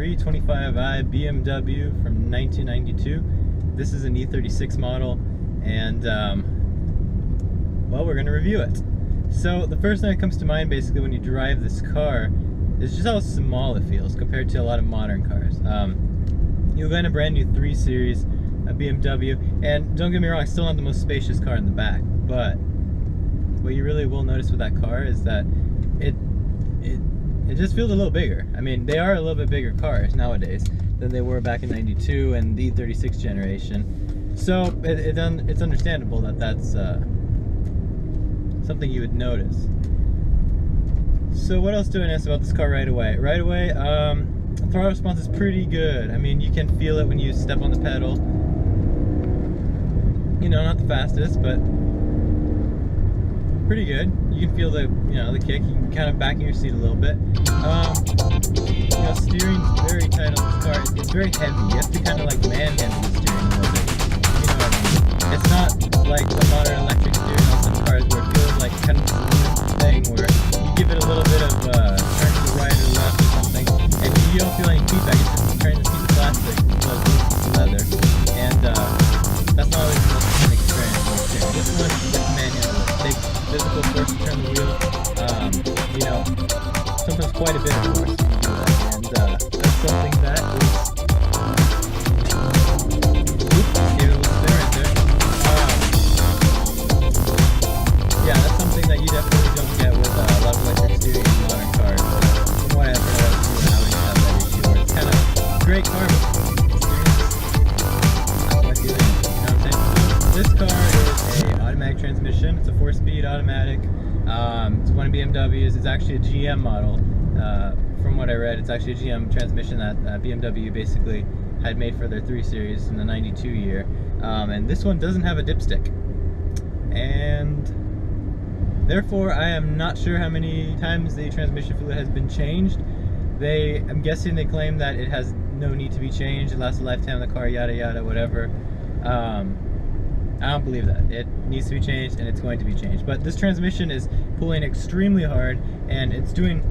325i BMW from 1992. This is an e36 model, and well, we're going to review it. So the first thing that comes to mind basically when you drive this car is just how small it feels compared to a lot of modern cars. You'll get a brand new 3 Series BMW, and don't get me wrong, it's still not the most spacious car in the back, but what you really will notice with that car is that it just feels a little bigger. I mean, they are a little bit bigger cars nowadays than they were back in '92 and the e36 generation. So it's understandable that that's something you would notice. So what else do I notice about this car right away? Right away, throttle response is pretty good. I mean, you can feel it when you step on the pedal. You know, not the fastest, but pretty good. You can feel the, the kick. You can kind of back in your seat a little bit. Steering's very tight on this car. It's very heavy. You have to kind of like manhandle the steering a little bit. You know what I mean? It's not like the modern electric steering on some cars where it feels like kind of this thing where you give it a little bit of turn to the right or left or something, and you don't feel any feedback. It's just turning this piece of plastic to a piece of leather, and that's not always the most fun experience with steering. This one is like manhandle. Take physical force to turn the wheel. Sometimes quite a bit of force to do that, and that's something that is. Oops, gave it a little spin right there. Yeah, that's something that you definitely don't get with a lot of electric steering in modern cars. From what I've heard, Audi have that issue where it's kind of a great car, but steering not quite feeling it. You know what I'm saying? This car is a automatic transmission. It's a 4-speed automatic. It's one of BMW's. It's actually a GM model. From what I read, it's actually a GM transmission that BMW basically had made for their 3 Series in the '92 year. And this one doesn't have a dipstick. And therefore, I am not sure how many times the transmission fluid has been changed. I'm guessing they claim that it has no need to be changed. It lasts the lifetime of the car, yada yada, whatever. I don't believe that. It needs to be changed, and it's going to be changed. But this transmission is pulling extremely hard, and it's doing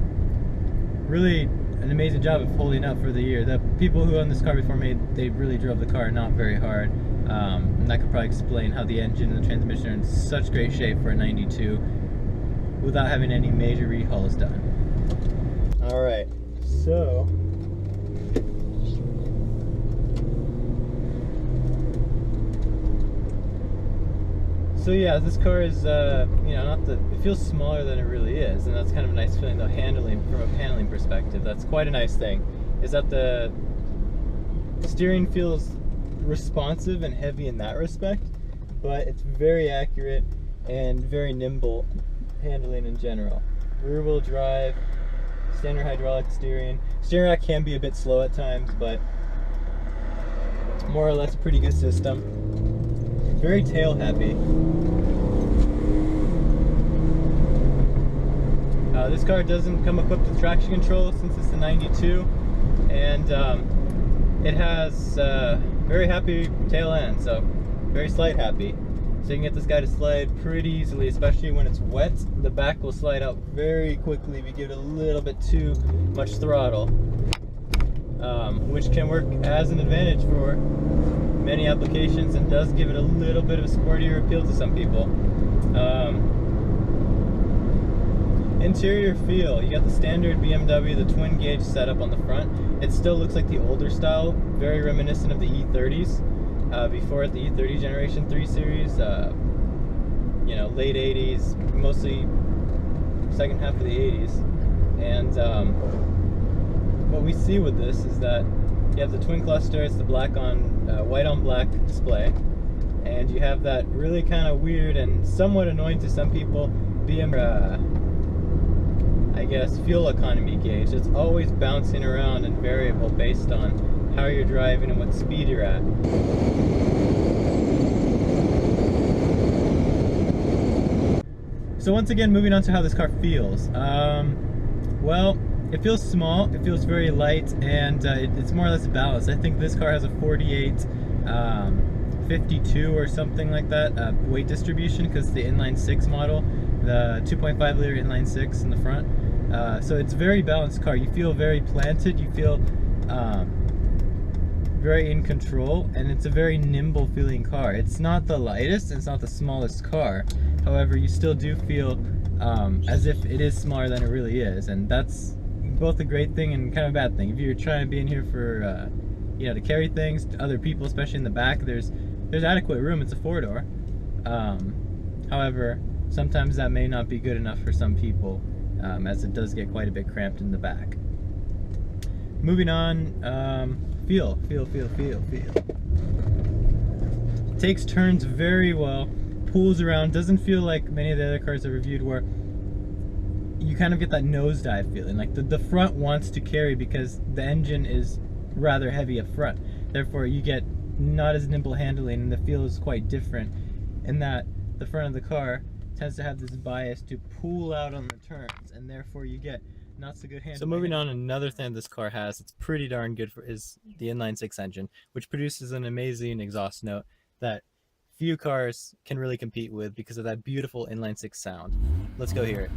really an amazing job of holding up for the year. The people who owned this car before me, they really drove the car not very hard. And that could probably explain how the engine and the transmission are in such great shape for a '92 without having any major rehauls done. Alright, So yeah, this car is, it feels smaller than it really is, and that's kind of a nice feeling though, from a handling perspective. That's quite a nice thing, is that the steering feels responsive and heavy in that respect, but it's very accurate and very nimble handling in general. Rear wheel drive, standard hydraulic steering. Steering rack can be a bit slow at times, but more or less a pretty good system. Very tail happy. This car doesn't come equipped with traction control since it's the '92, and it has very happy tail end, so very slide happy. So you can get this guy to slide pretty easily, especially when it's wet. The back will slide out very quickly if you give it a little bit too much throttle, which can work as an advantage for many applications and does give it a little bit of a sportier appeal to some people. Interior feel, you got the standard BMW, the twin gauge setup on the front. It still looks like the older style, very reminiscent of the E30s. Before the E30 generation 3 Series, late 80s, mostly second half of the 80s. And what we see with this is that you have the twin cluster. It's the white on black display, and you have that really kind of weird and somewhat annoying to some people I guess fuel economy gauge. It's always bouncing around and variable based on how you're driving and what speed you're at. So once again, moving on to how this car feels. Well, it feels small, it feels very light, and it's more or less balanced. I think this car has a 48, 52 or something like that weight distribution, because it's the inline 6 model, the 2.5 liter inline 6 in the front. So it's a very balanced car. You feel very planted, you feel very in control, and it's a very nimble feeling car. It's not the lightest, and it's not the smallest car. However, you still do feel as if it is smaller than it really is, and that's both a great thing and kind of a bad thing. If you're trying to be in here for you know, to carry things to other people, especially in the back, there's adequate room. It's a 4-door. However, sometimes that may not be good enough for some people, as it does get quite a bit cramped in the back. Moving on, feel. Takes turns very well, pulls around, doesn't feel like many of the other cars I've reviewed where you kind of get that nosedive feeling. Like the front wants to carry because the engine is rather heavy up front. Therefore, you get not as nimble handling, and the feel is quite different in that the front of the car tends to have this bias to pull out on the turns, and therefore you get not so good handling. So moving on, another thing this car has it's pretty darn good for is the inline-6 engine, which produces an amazing exhaust note that few cars can really compete with because of that beautiful inline-6 sound. Let's go hear it.